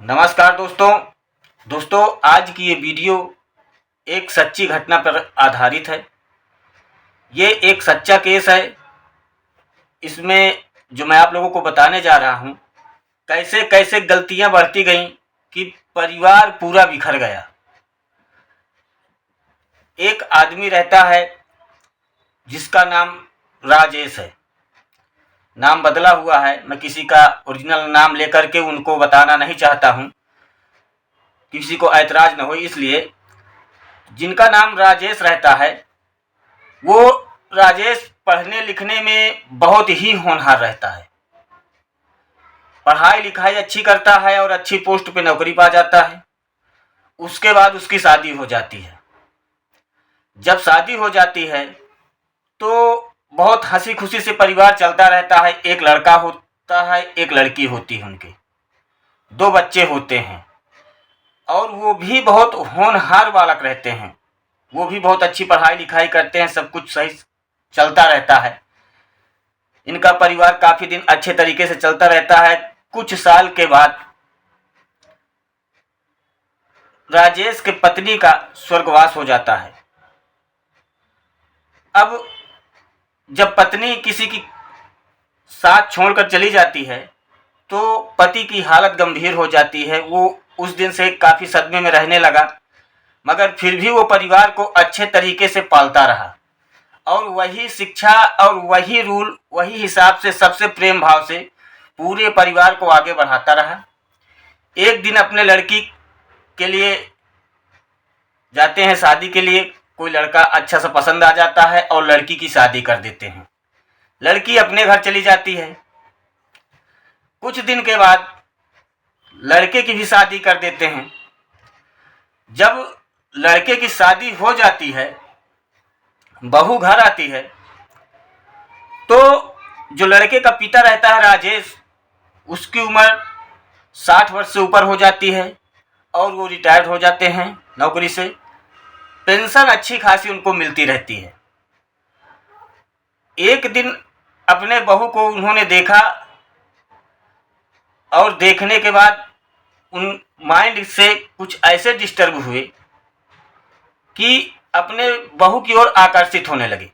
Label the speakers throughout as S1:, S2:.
S1: नमस्कार दोस्तों आज की ये वीडियो एक सच्ची घटना पर आधारित है। ये एक सच्चा केस है। इसमें जो मैं आप लोगों को बताने जा रहा हूँ, कैसे कैसे गलतियाँ बढ़ती गईं कि परिवार पूरा बिखर गया। एक आदमी रहता है जिसका नाम राजेश है। नाम बदला हुआ है। मैं किसी का ओरिजिनल नाम लेकर के उनको बताना नहीं चाहता हूँ, किसी को ऐतराज न हो, इसलिए जिनका नाम राजेश रहता है वो राजेश पढ़ने लिखने में बहुत ही होनहार रहता है। पढ़ाई लिखाई अच्छी करता है और अच्छी पोस्ट पे नौकरी पा जाता है। उसके बाद उसकी शादी हो जाती है। जब शादी हो जाती है तो बहुत हंसी खुशी से परिवार चलता रहता है। एक लड़का होता है, एक लड़की होती है। उनके 2 बच्चे होते हैं और वो भी बहुत होनहार बालक रहते हैं। वो भी बहुत अच्छी पढ़ाई लिखाई करते हैं, सब कुछ सही चलता रहता है। इनका परिवार काफ़ी दिन अच्छे तरीके से चलता रहता है। कुछ साल के बाद राजेश के पत्नी का स्वर्गवास हो जाता है। अब जब पत्नी किसी की साथ छोड़कर चली जाती है तो पति की हालत गंभीर हो जाती है। वो उस दिन से काफ़ी सदमे में रहने लगा, मगर फिर भी वो परिवार को अच्छे तरीके से पालता रहा और वही शिक्षा और वही रूल, वही हिसाब से, सबसे प्रेम भाव से पूरे परिवार को आगे बढ़ाता रहा। एक दिन अपने लड़की के लिए जाते हैं शादी के लिए। कोई लड़का अच्छा सा पसंद आ जाता है और लड़की की शादी कर देते हैं। लड़की अपने घर चली जाती है। कुछ दिन के बाद लड़के की भी शादी कर देते हैं। जब लड़के की शादी हो जाती है, बहू घर आती है, तो जो लड़के का पिता रहता है राजेश, उसकी उम्र 60 वर्ष से ऊपर हो जाती है और वो रिटायर्ड हो जाते हैं नौकरी से। पेंशन अच्छी खासी उनको मिलती रहती है। एक दिन अपने बहू को उन्होंने देखा और देखने के बाद उन माइंड से कुछ ऐसे डिस्टर्ब हुए कि अपने बहू की ओर आकर्षित होने लगे।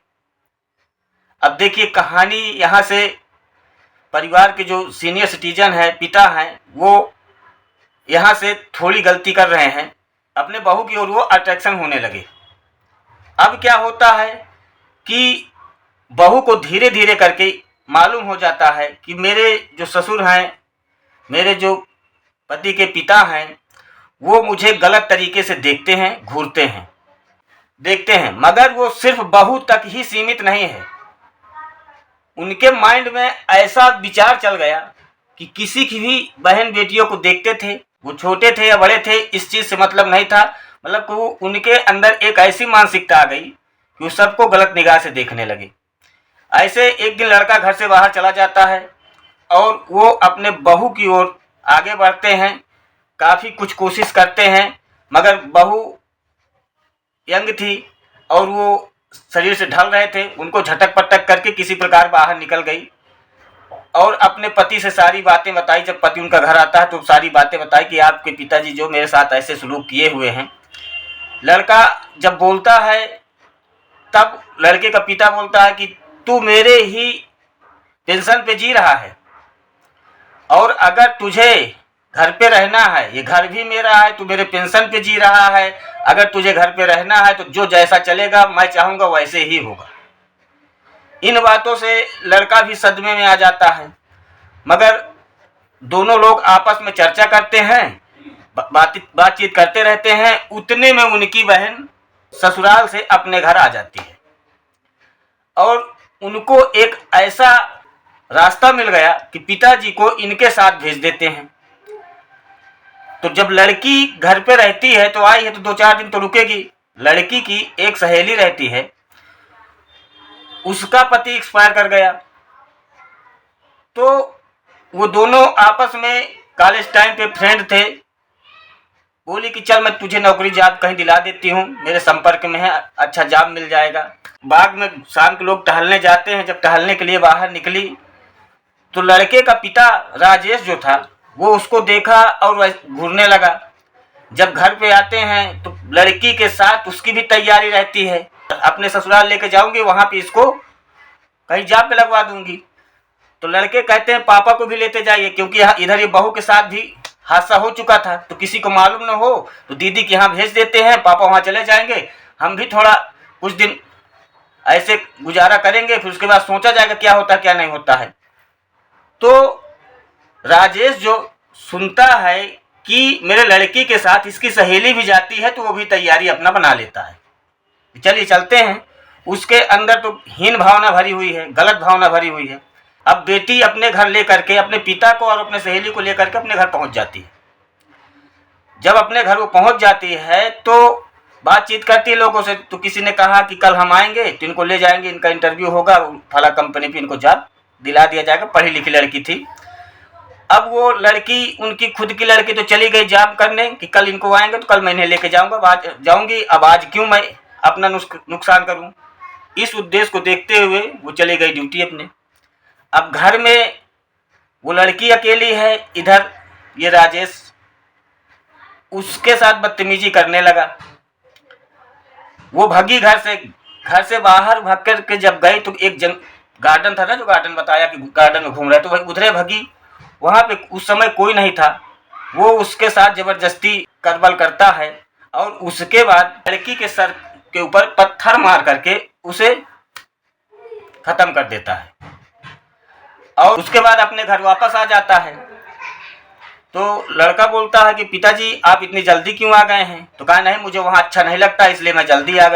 S1: अब देखिए कहानी यहाँ से, परिवार के जो सीनियर सिटीजन हैं, पिता हैं, वो यहाँ से थोड़ी गलती कर रहे हैं। अपने बहू की ओर वो अट्रैक्शन होने लगे। अब क्या होता है कि बहू को धीरे धीरे करके मालूम हो जाता है कि मेरे जो ससुर हैं, मेरे जो पति के पिता हैं, वो मुझे गलत तरीके से देखते हैं, घूरते हैं, देखते हैं। मगर वो सिर्फ बहू तक ही सीमित नहीं है। उनके माइंड में ऐसा विचार चल गया कि किसी की भी बहन बेटियों को देखते थे, वो छोटे थे या बड़े थे, इस चीज़ से मतलब नहीं था। मतलब कि वो उनके अंदर एक ऐसी मानसिकता आ गई कि वो सबको गलत निगाह से देखने लगे। ऐसे एक दिन लड़का घर से बाहर चला जाता है और वो अपने बहू की ओर आगे बढ़ते हैं, काफ़ी कुछ कोशिश करते हैं, मगर बहू यंग थी और वो शरीर से ढल रहे थे। उनको झटक पटक करके किसी प्रकार बाहर निकल गई और अपने पति से सारी बातें बताई। जब पति उनका घर आता है तो सारी बातें बताई कि आपके पिताजी जो मेरे साथ ऐसे सलूक किए हुए हैं। लड़का जब बोलता है तब लड़के का पिता बोलता है कि तू मेरे ही पेंशन पे जी रहा है और अगर तुझे घर पे रहना है, ये घर भी मेरा है, तू मेरे पेंशन पे जी रहा है, अगर तुझे घर पे रहना है तो जो जैसा चलेगा मैं चाहूँगा वैसे ही होगा। इन बातों से लड़का भी सदमे में आ जाता है। मगर दोनों लोग आपस में चर्चा करते हैं, बातचीत करते रहते हैं। उतने में उनकी बहन ससुराल से अपने घर आ जाती है और उनको एक ऐसा रास्ता मिल गया कि पिताजी को इनके साथ भेज देते हैं। तो जब लड़की घर पे रहती है तो आई है तो 2-4 दिन तो रुकेगी। लड़की की एक सहेली रहती है, उसका पति एक्सपायर कर गया, तो वो दोनों आपस में कॉलेज टाइम पे फ्रेंड थे। बोली कि चल मैं तुझे नौकरी जॉब कहीं दिला देती हूँ, मेरे संपर्क में है, अच्छा जॉब मिल जाएगा। बाग में शाम के लोग टहलने जाते हैं। जब टहलने के लिए बाहर निकली तो लड़के का पिता राजेश जो था वो उसको देखा और वह घूरने लगा। जब घर पे आते हैं तो लड़की के साथ उसकी भी तैयारी रहती है, अपने ससुराल लेके जाऊंगी, वहां पे इसको कहीं जाप पे लगवा दूंगी। तो लड़के कहते हैं पापा को भी लेते जाइए, क्योंकि इधर ये बहू के साथ भी हादसा हो चुका था, तो किसी को मालूम न हो तो दीदी के यहाँ भेज देते हैं, पापा वहाँ चले जाएंगे, हम भी थोड़ा कुछ दिन ऐसे गुजारा करेंगे, फिर उसके बाद सोचा जाएगा क्या होता क्या नहीं होता है। तो राजेश जो सुनता है कि मेरे लड़की के साथ इसकी सहेली भी जाती है, तो वो भी तैयारी अपना बना लेता है, चलिए चलते हैं। उसके अंदर तो हीन भावना भरी हुई है, गलत भावना भरी हुई है। अब बेटी अपने घर लेकर के अपने पिता को और अपने सहेली को लेकर के अपने घर पहुंच जाती है। जब अपने घर वो पहुंच जाती है तो बातचीत करती है लोगों से। तो किसी ने कहा कि कल हम आएंगे तो इनको ले जाएंगे, इनका इंटरव्यू होगा, फला कंपनी पे इनको जॉब दिला दिया जाएगा। पढ़ी लिखी लड़की थी। अब वो लड़की उनकी खुद की लड़की तो चली गई जॉब करने कि कल इनको आएंगे तो कल मैं इन्हें लेके जाऊंगा, आज जाऊंगी, अब आज क्यों मैं अपना नुकसान करूं। इस उद्देश्य को देखते हुए वो चली गई ड्यूटी अपने। अब घर में वो लड़की अकेली है, इधर ये राजेश उसके साथ बदतमीजी करने लगा। वो भगी घर से बाहर भाग कर के जब गई तो एक गार्डन था ना, जो गार्डन बताया कि गार्डन में घूम रहा है, तो वही उधरे भगी। वहां पे उस समय कोई नहीं था। वो उसके साथ जबरदस्ती करबल करता है और उसके बाद लड़की के सर के ऊपर पत्थर मार करके उसे खत्म कर देता है और उसके बाद अपने घर वापस आ जाता है। तो लड़का बोलता है कि पिताजी आप इतनी जल्दी क्यों आ गए हैं। तो कहा नहीं, मुझे वहाँ अच्छा नहीं लगता, इसलिए मैं जल्दी आ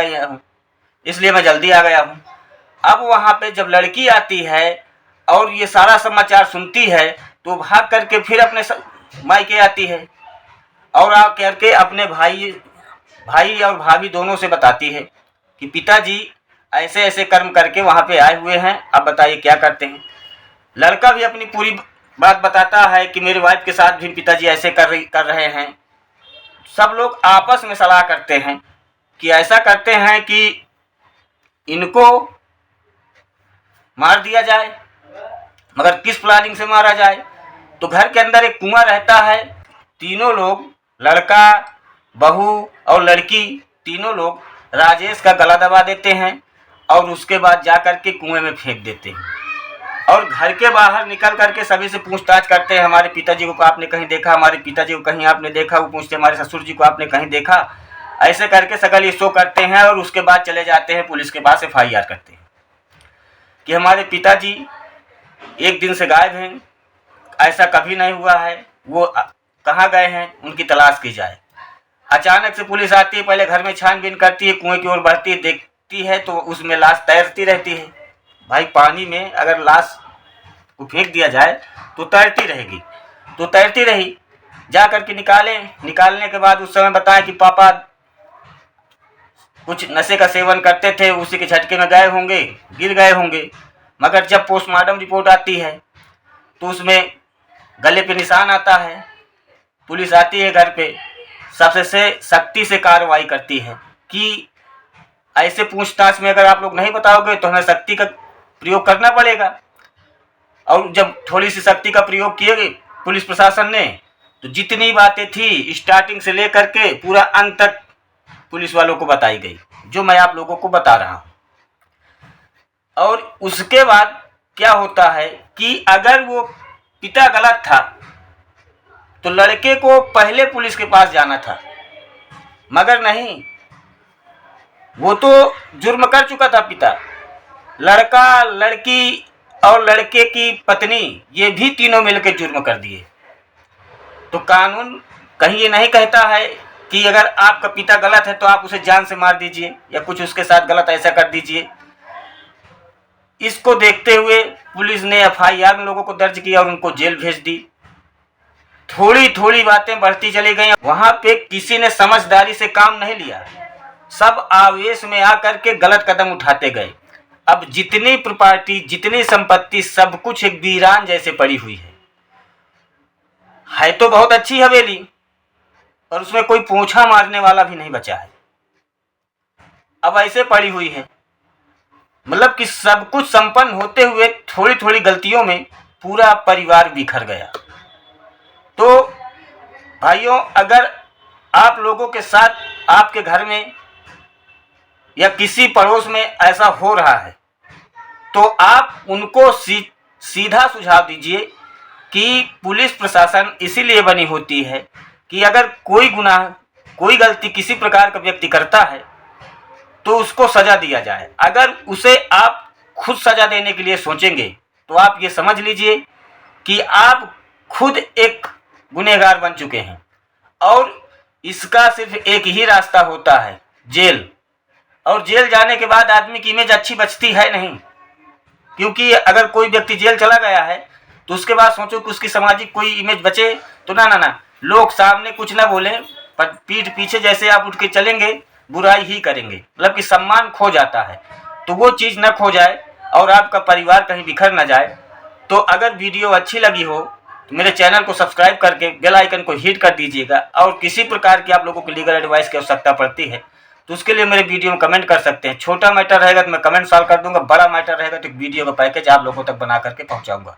S1: गया हूँ। अब वहाँ पे जब लड़की आती है और ये सारा समाचार सुनती है तो भाग करके फिर अपने मायके आती है और आ करके अपने भाई और भाभी दोनों से बताती है कि पिताजी ऐसे ऐसे कर्म करके वहाँ पे आए हुए हैं, अब बताइए क्या करते हैं। लड़का भी अपनी पूरी बात बताता है कि मेरे वाइफ के साथ भी पिताजी ऐसे कर रहे हैं। सब लोग आपस में सलाह करते हैं कि ऐसा करते हैं कि इनको मार दिया जाए, मगर किस प्लानिंग से मारा जाए। तो घर के अंदर एक कुआं रहता है। तीनों लोग, लड़का, बहू और लड़की, तीनों लोग राजेश का गला दबा देते हैं और उसके बाद जा कर के कुएं में फेंक देते हैं। और घर के बाहर निकल करके सभी से पूछताछ करते हैं, हमारे पिताजी को आपने कहीं देखा, हमारे पिताजी को कहीं आपने देखा। वो पूछते हमारे ससुर जी को आपने कहीं देखा। ऐसे करके सकल ये शो करते हैं और उसके बाद चले जाते हैं पुलिस के पास, FIR करते हैं कि हमारे पिताजी एक दिन से गायब हैं, ऐसा कभी नहीं हुआ है, वो कहाँ गए हैं, उनकी तलाश की जाए। अचानक से पुलिस आती है, पहले घर में छानबीन करती है, कुएं की ओर बढ़ती है, देखती है तो उसमें लाश तैरती रहती है। भाई पानी में अगर लाश को फेंक दिया जाए तो तैरती रहेगी, तो तैरती रही। जा करके निकालने के बाद उस समय बताया कि पापा कुछ नशे का सेवन करते थे, उसी के झटके में गिर गए होंगे। मगर जब पोस्टमार्टम रिपोर्ट आती है तो उसमें गले पे निशान आता है। पुलिस आती है घर पे, सबसे सख्ती से कार्रवाई करती है कि ऐसे पूछताछ में अगर आप लोग नहीं बताओगे तो हमें सख्ती का प्रयोग करना पड़ेगा। और जब थोड़ी सी सख्ती का प्रयोग किए पुलिस प्रशासन ने, तो जितनी बातें थी स्टार्टिंग से लेकर के पूरा अंत तक पुलिस वालों को बताई गई, जो मैं आप लोगों को बता रहा हूँ। और उसके बाद क्या होता है कि अगर वो पिता गलत था तो लड़के को पहले पुलिस के पास जाना था, मगर नहीं, वो तो जुर्म कर चुका था पिता। लड़का, लड़की और लड़के की पत्नी, ये भी तीनों मिलकर जुर्म कर दिए। तो कानून कहीं ये नहीं कहता है कि अगर आपका पिता गलत है तो आप उसे जान से मार दीजिए या कुछ उसके साथ गलत ऐसा कर दीजिए। इसको देखते हुए पुलिस ने FIR में लोगों को दर्ज किया और उनको जेल भेज दी। थोड़ी थोड़ी बातें बढ़ती चली गई। वहां पे किसी ने समझदारी से काम नहीं लिया, सब आवेश में आकर के गलत कदम उठाते गए। अब जितनी प्रॉपर्टी, जितनी संपत्ति, सब कुछ एक वीरान जैसे पड़ी हुई है तो बहुत अच्छी हवेली, और उसमें कोई पोंछा मारने वाला भी नहीं बचा है। अब ऐसे पड़ी हुई है, मतलब कि सब कुछ संपन्न होते हुए थोड़ी थोड़ी गलतियों में पूरा परिवार बिखर गया। तो भाइयों, अगर आप लोगों के साथ आपके घर में या किसी पड़ोस में ऐसा हो रहा है तो आप उनको सीधा सुझाव दीजिए कि पुलिस प्रशासन इसीलिए बनी होती है कि अगर कोई गुनाह, कोई गलती किसी प्रकार का व्यक्ति करता है तो उसको सजा दिया जाए। अगर उसे आप खुद सजा देने के लिए सोचेंगे तो आप ये समझ लीजिए कि आप खुद एक गुनहगार बन चुके हैं, और इसका सिर्फ एक ही रास्ता होता है, जेल। और जेल जाने के बाद आदमी की इमेज अच्छी बचती है नहीं, क्योंकि अगर कोई व्यक्ति जेल चला गया है तो उसके बाद सोचो कि उसकी सामाजिक कोई इमेज बचे तो ना, लोग सामने कुछ ना बोलें पर पीठ पीछे जैसे आप उठ के चलेंगे बुराई ही करेंगे, मतलब कि सम्मान खो जाता है। तो वो चीज़ न खो जाए और आपका परिवार कहीं बिखर न जाए। तो अगर वीडियो अच्छी लगी हो तो मेरे चैनल को सब्सक्राइब करके बेल आइकन को हिट कर दीजिएगा। और किसी प्रकार की आप लोगों को लीगल एडवाइस की आवश्यकता पड़ती है तो उसके लिए मेरे वीडियो में कमेंट कर सकते हैं। छोटा मैटर रहेगा तो मैं कमेंट सॉल्व कर दूंगा, बड़ा मैटर रहेगा तो एक वीडियो का पैकेज आप लोगों तक बना करके पहुंचाऊंगा।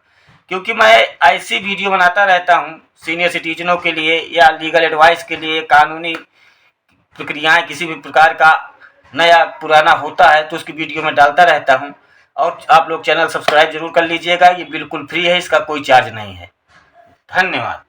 S1: क्योंकि मैं ऐसी वीडियो बनाता रहता हूं सीनियर सिटीजनों के लिए या लीगल एडवाइस के लिए, कानूनी प्रक्रियाएं किसी भी प्रकार का नया पुराना होता है तो उसकी वीडियो में डालता रहता हूं। और आप लोग चैनल सब्सक्राइब जरूर कर लीजिएगा, ये बिल्कुल फ्री है, इसका कोई चार्ज नहीं है। धन्यवाद।